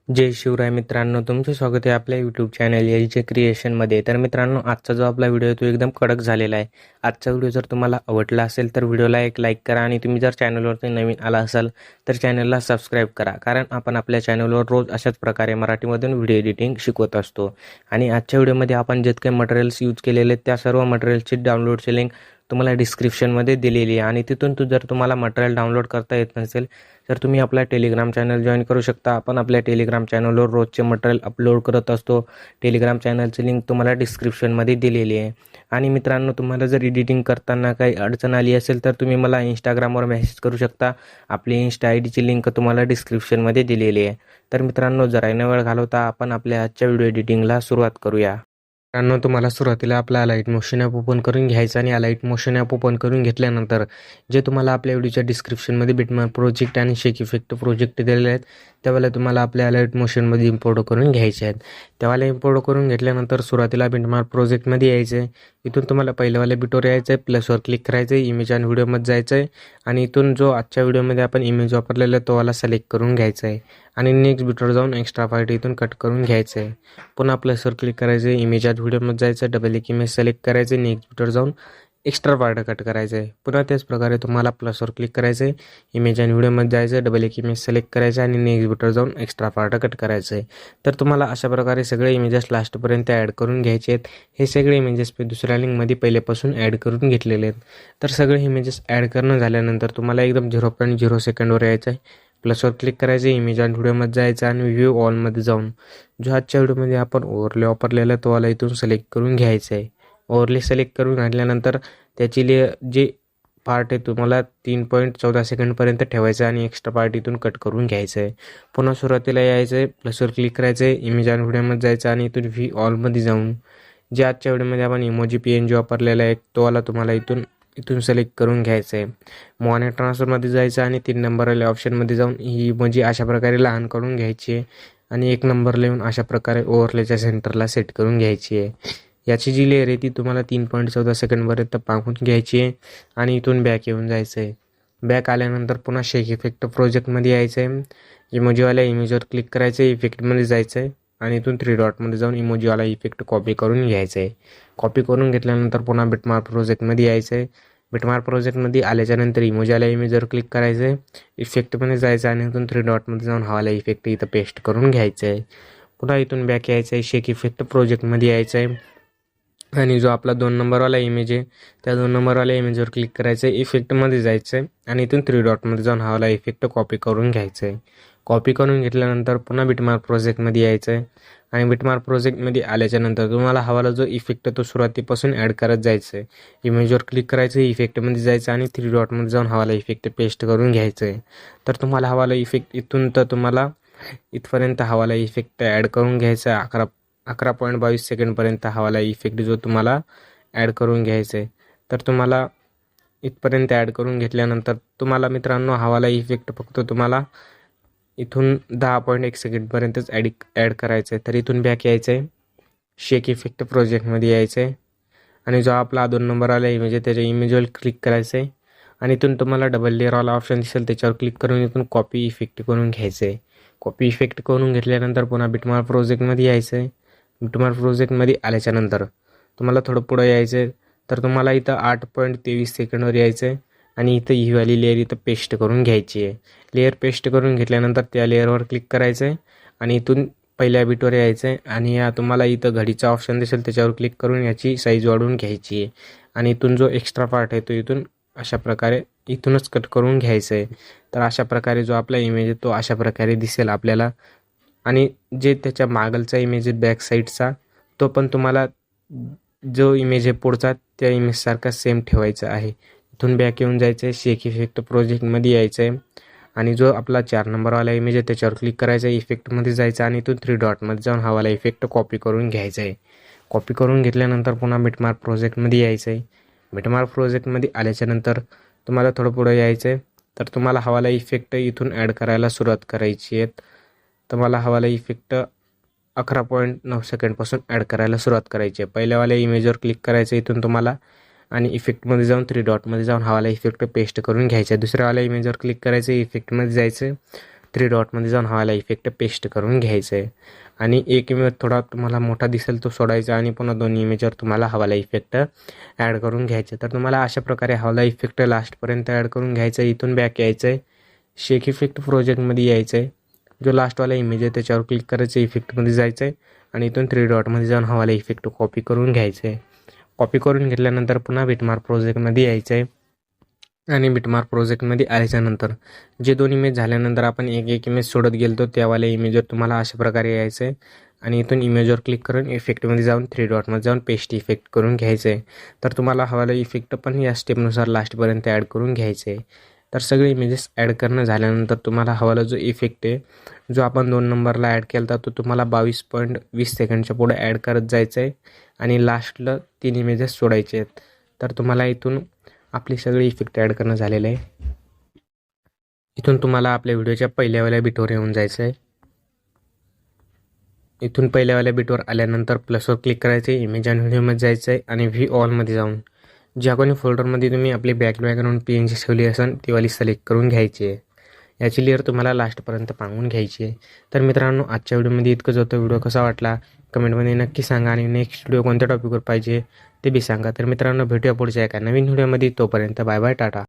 जय शिवराय मित्रांनो, तुमचे स्वागत आहे आपल्या यूट्यूब चॅनल एलजे क्रिएशनमध्ये। तर मित्रांनो, आजचा जो आपला व्हिडिओ आहे तो एकदम कडक झालेला आहे। आजचा व्हिडिओ जर तुम्हाला आवडला असेल तर व्हिडिओला एक लाईक करा आणि तुम्ही जर चॅनलवरती नवीन आला असाल तर चॅनलला सबस्क्राईब करा, कारण आपण आपल्या चॅनलवर रोज अशाच प्रकारे मराठीमधून व्हिडिओ एडिटिंग शिकवत असतो। आणि आजच्या व्हिडिओमध्ये आपण जे काही मटेरियल्स यूज केलेले आहेत त्या सर्व मटेरियल्सची डाउनलोडची लिंक तुम्हाला डिस्क्रिप्शनमध्ये दिलेली आहे। आणि तिथून जर तुम्हाला मटेरियल डाउनलोड करता येत नसेल तर तुम्ही आपला टेलिग्राम चॅनल जॉईन करू शकता। आपण आपल्या टेलिग्राम चॅनलवर रोजचे मटेरियल अपलोड करत असतो। टेलिग्राम चॅनलची लिंक तुम्हाला डिस्क्रिप्शनमध्ये दिलेली आहे। आणि मित्रांनो, तुम्हाला जर एडिटिंग करताना काही अडचण आली असेल तर तुम्ही मला इंस्टाग्रामवर मेसेज करू शकता। आपली इंस्टा आयडीची लिंक तुम्हाला डिस्क्रिप्शनमध्ये दिलेली आहे। तर मित्रांनो, जरा न वेळ घालवता आपण आपल्या आजच्या व्हिडिओ एडिटिंगला सुरुवात करूया। मित्रांनो, तुम्हाला सुरुवातीला आपला अलाइट मोशन ॲप ओपन करून घ्यायचं आणि अलाइट मोशन ॲप ओपन करून घेतल्यानंतर जे तुम्हाला आपल्या व्हिडिओच्या डिस्क्रिप्शनमध्ये बिटमार्क प्रोजेक्ट आणि शेक इफेक्ट प्रोजेक्ट दिलेले आहेत त्यावेळेला तुम्हाला आपल्या अलाइट मोशनमध्ये इम्पोर्ट करून घ्यायचे आहेत। त्यावेळेला इम्पोर्ट करून घेतल्यानंतर सुरुवातीला बिटमार्क प्रोजेक्टमध्ये यायचं आहे। इथून तुम्हाला पहिल्यावाल्या बिटवर यायचं आहे, प्लसवर क्लिक करायचं आहे, इमेज आणि व्हिडिओमध्ये जायचं आहे आणि इथून जो आजच्या व्हिडिओमध्ये आपण इमेज वापरलेला आहे तो वाला सिलेक्ट करून घ्यायचा आहे आणि नेक्स्ट बिटवर जाऊन एक्स्ट्रा पार्ट इथून कट करून घ्यायचं आहे। पुन्हा प्लसवर क्लिक करायचं आहे, इमेज आणि व्हिडिओमध्ये जायचं, डबल एक इमेज सिलेक्ट करायचं, नेक्स्ट बिटवर जाऊन एक्स्ट्रा पार्ट कट करायचं आहे। पुन्हा त्याच प्रकारे तुम्हाला प्लसवर क्लिक करायचं आहे, इमेज आणि व्हिडिओमध्ये जायचं, डबल एक इमेज सिलेक्ट करायचं आणि नेक्स्ट बिटवर जाऊन एक्स्ट्रा पार्ट कट करायचं आहे। तर तुम्हाला अशा प्रकारे सगळे इमेजेस लास्टपर्यंत ॲड करून घ्यायचे आहेत। हे सगळे इमेजेस मी दुसऱ्या लिंकमध्ये पहिल्यापासून ॲड करून घेतलेले आहेत। तर सगळे इमेजेस ॲड करणं झाल्यानंतर तुम्हाला एकदम 0.0 सेकंडवर यायचं आहे, प्लसवर क्लिक करायचं, इमेज आणि व्हिडिओमध्ये जायचं आणि व्ह्यू ऑलमध्ये जाऊन जो आजच्या व्हिडिओमध्ये आपण ओव्हरले वापरलेला तो वाला इथून सिलेक्ट करून घ्यायचं आहे। ओव्हरले सिलेक्ट करून घातल्यानंतर त्याची जे पार्ट आहे तुम्हाला 3.14 सेकंडपर्यंत ठेवायचं आणि एक्स्ट्रा पार्ट इथून कट करून घ्यायचं आहे। पुन्हा सुरुवातीला यायचं आहे, प्लसवर क्लिक करायचं आहे, इमेज आणि व्हिडिओमध्ये जायचं आणि इथून व्ह्यू ऑलमध्ये जाऊन जे आजच्या व्हिडिओमध्ये आपण इमोजी PNG वापरलेला आहे तो वाला तुम्हाला इथून सिलेक्ट करून घ्यायचं आहे। मॉनिटर ट्रान्सफरमध्ये जायचं आणि 3 नंबरवाल्या ऑप्शनमध्ये जाऊन ही इमोजी अशा प्रकारे लहान करून घ्यायची आहे आणि 1 नंबर लिहून अशा प्रकारे ओव्हरलेच्या सेंटरला सेट करून घ्यायची आहे। याची जी लेअर आहे ती तुम्हाला 3.14 सेकंडपर्यंत पाहून घ्यायची आहे आणि इथून बॅक येऊन जायचं आहे। बॅक आल्यानंतर पुन्हा शेक इफेक्ट प्रोजेक्टमध्ये यायचं आहे, इमोजीवाल्या इमेजवर क्लिक करायचं आहे, इफेक्टमध्ये जायचं आहे आणि इथून 3 डॉटमध्ये जाऊन इमोजीवाला इफेक्ट कॉपी करून घ्यायचं आहे। कॉपी करून घेतल्यानंतर पुन्हा बिटमार्क प्रोजेक्टमध्ये यायचं आहे। बिटमार्क प्रोजेक्टमध्ये आल्याच्यानंतर इमोजीवाल्या इमेजवर क्लिक करायचं आहे, इफेक्टमध्ये जायचं आणि इथून 3 डॉटमध्ये जाऊन हवाला इफेक्ट इथं पेस्ट करून घ्यायचं आहे। पुन्हा इथून बॅक यायचं आहे, शेक इफेक्ट प्रोजेक्टमध्ये यायचं आहे आणि जो आपला 2 नंबरवाला इमेज आहे त्या 2 नंबरवाल्या इमेजवर क्लिक करायचं आहे, इफेक्टमध्ये जायचं आहे आणि इथून 3 डॉटमध्ये जाऊन हवाला इफेक्ट कॉपी करून घ्यायचं आहे। कॉपी करून घेतल्यानंतर पुन्हा बिटमार्क प्रोजेक्टमध्ये यायचं आहे आणि बिटमार्क प्रोजेक्टमध्ये आल्याच्यानंतर तुम्हाला हवाला जो इफेक्ट तो सुरुवातीपासून ॲड करत जायचं आहे। इमेजवर क्लिक करायचं, इफेक्टमध्ये जायचं आणि 3 डॉटमध्ये जाऊन हवाला इफेक्ट पेस्ट करून घ्यायचं आहे। तर तुम्हाला हवाला इफेक्ट इथून तर तुम्हाला इथपर्यंत हवाला इफेक्ट ॲड करून घ्यायचा आहे। 11.22 सेकंडपर्यंत हवाला इफेक्ट जो तुम्हाला ॲड करून घ्यायचा आहे। तर तुम्हाला इथपर्यंत ॲड करून घेतल्यानंतर तुम्हाला मित्रांनो हवाला इफेक्ट फक्त तुम्हाला इथून 10.1 सेकंडपर्यंतच ॲड करायचं आहे। तर इथून बॅक यायचं आहे, शेक इफेक्ट प्रोजेक्टमध्ये यायचं आहे आणि जो आपला 2 नंबरवाला इमेज आहे त्याच्या इमेजवर क्लिक करायचं आहे आणि इथून तुम्हाला डबल लेअरवाला ऑप्शन दिसेल त्याच्यावर क्लिक करून इथून कॉपी इफेक्ट करून घ्यायचं आहे। कॉपी इफेक्ट करून घेतल्यानंतर पुन्हा बिटमार्क प्रोजेक्टमध्ये यायचं आहे। बिटमार्क प्रोजेक्टमध्ये आल्याच्यानंतर तुम्हाला थोडं पुढं यायचं आहे, तर तुम्हाला इथं 8.23 सेकंडवर यायचं आहे आणि इथं ही वाली लेअर इथं पेस्ट करून घ्यायची आहे। लेअर पेस्ट करून घेतल्यानंतर त्या लेअरवर क्लिक करायचं आहे आणि इथून पहिल्या बिटवर यायचं आहे आणि या तुम्हाला इथं घडीचा ऑप्शन दिसेल त्याच्यावर क्लिक करून याची साईज वाढवून घ्यायची आहे आणि इथून जो एक्स्ट्रा पार्ट आहे तो इथून अशा प्रकारे इथूनच कट करून घ्यायचं आहे। तर अशा प्रकारे जो आपला इमेज आहे तो अशा प्रकारे दिसेल आपल्याला आणि जे त्याच्या मागलचा इमेज आहे बॅक साईडचा तो पण तुम्हाला जो इमेज आहे पुढचा त्या इमेजसारखा सेम ठेवायचा आहे। इथून बॅक येऊन जायचं आहे, शेक इफेक्ट प्रोजेक्टमध्ये यायचं आहे आणि जो आपला 4 नंबरवाला इमेज आहे त्याच्यावर क्लिक करायचं आहे, इफेक्टमध्ये जायचं आणि इथून 3 डॉटमध्ये जाऊन हा वाला इफेक्ट कॉपी करून घ्यायचा आहे. कॉपी करून घेतल्यानंतर पुन्हा बिटमार्क प्रोजेक्टमध्ये यायचं आहे. बिटमार्क प्रोजेक्टमध्ये आल्याच्यानंतर तुम्हाला थोडं पुढं यायचं आहे. तर तुम्हाला हा वाला इफेक्ट इथून ॲड करायला सुरुवात करायची आहे. तर मला हा वाला इफेक्ट 11.9 सेकंडपासून ॲड करायला सुरुवात करायची आहे. पहिल्यावाल्या इमेजवर क्लिक करायचं इथून तुम्हाला आणि इफेक्टमध्ये जाऊन 3 डॉटमध्ये जाऊन हा वाला इफेक्ट पेस्ट करून घ्यायचा आहे. दुसऱ्यावाल्या इमेजवर क्लिक करायचं, इफेक्टमध्ये जायचं, 3 डॉटमध्ये जाऊन हा वाला इफेक्ट पेस्ट करून घ्यायचं आहे. आणि एक इमेज थोडा तुम्हाला मोठा दिसेल तो सोडायचा आणि पुन्हा दोन्ही इमेजवर तुम्हाला हा वाला इफेक्ट ॲड करून घ्यायचा. तर तुम्हाला अशा प्रकारे हा वाला इफेक्ट लास्टपर्यंत ॲड करून घ्यायचा आहे. इथून बॅक यायचं आहे, शेक इफेक्ट प्रोजेक्टमध्ये यायचं आहे. जो लास्टवाला इमेज आहे त्याच्यावर क्लिक करायचं, इफेक्टमध्ये जायचं आहे आणि इथून 3 डॉटमध्ये जाऊन हा वाला इफेक्ट कॉपी करून घ्यायचं आहे. कॉपी करून घेतल्यानंतर पुन्हा बिटमार्क प्रोजेक्टमध्ये यायचं आहे आणि बिटमार्क प्रोजेक्टमध्ये आल्याच्यानंतर जे 2 इमेज झाल्यानंतर आपण एक इमेज सोडत गेलो त्यावाल्या इमेजवर तुम्हाला अशा प्रकारे यायचं आहे आणि इथून इमेजवर क्लिक करून इफेक्टमध्ये जाऊन 3 डॉटमध्ये जाऊन पेस्ट इफेक्ट करून घ्यायचं आहे. तर तुम्हाला हवाला इफेक्ट पण या स्टेपनुसार लास्टपर्यंत ॲड करून घ्यायचं आहे. तर सगळे इमेजेस ॲड करणं झाल्यानंतर तुम्हाला हवाला जो इफेक्ट आहे जो आपण 2 नंबरला ॲड केला होता तो तुम्हाला 22.20 सेकंडच्या पुढे ॲड करत जायचं आहे आणि लास्टला 3 इमेजेस सोडायचे आहेत. तर तुम्हाला इथून आपली सगळी इफेक्ट ॲड करणं झालेलं आहे. इथून तुम्हाला आपल्या व्हिडिओच्या पहिल्यावाल्या बिटवर येऊन जायचं आहे. इथून पहिल्यावाल्या बिटवर आल्यानंतर प्लसवर क्लिक करायचं आहे, इमेज आणि व्हिडिओमध्ये जायचं आहे आणि व्ही ऑलमध्ये जाऊन ज्या कोणी फोल्डरमध्ये तुम्ही आपली बॅकग्राऊंड PNG ठेवली असेल ती वाली सिलेक्ट करून घ्यायची आहे. याची लेअर तुम्हाला लास्टपर्यंत पांगून घ्यायची आहे. तर मित्रांनो, आजच्या व्हिडिओमध्ये इतकंच होतं. व्हिडिओ कसा वाटला कमेंटमध्ये नक्की सांगा आणि नेक्स्ट व्हिडिओ कोणत्या टॉपिकवर पाहिजे ते बी सांगा. तर मित्रांनो, भेटूया पुढच्या एका नवीन व्हिडिओमध्ये. तोपर्यंत बाय बाय, टाटा.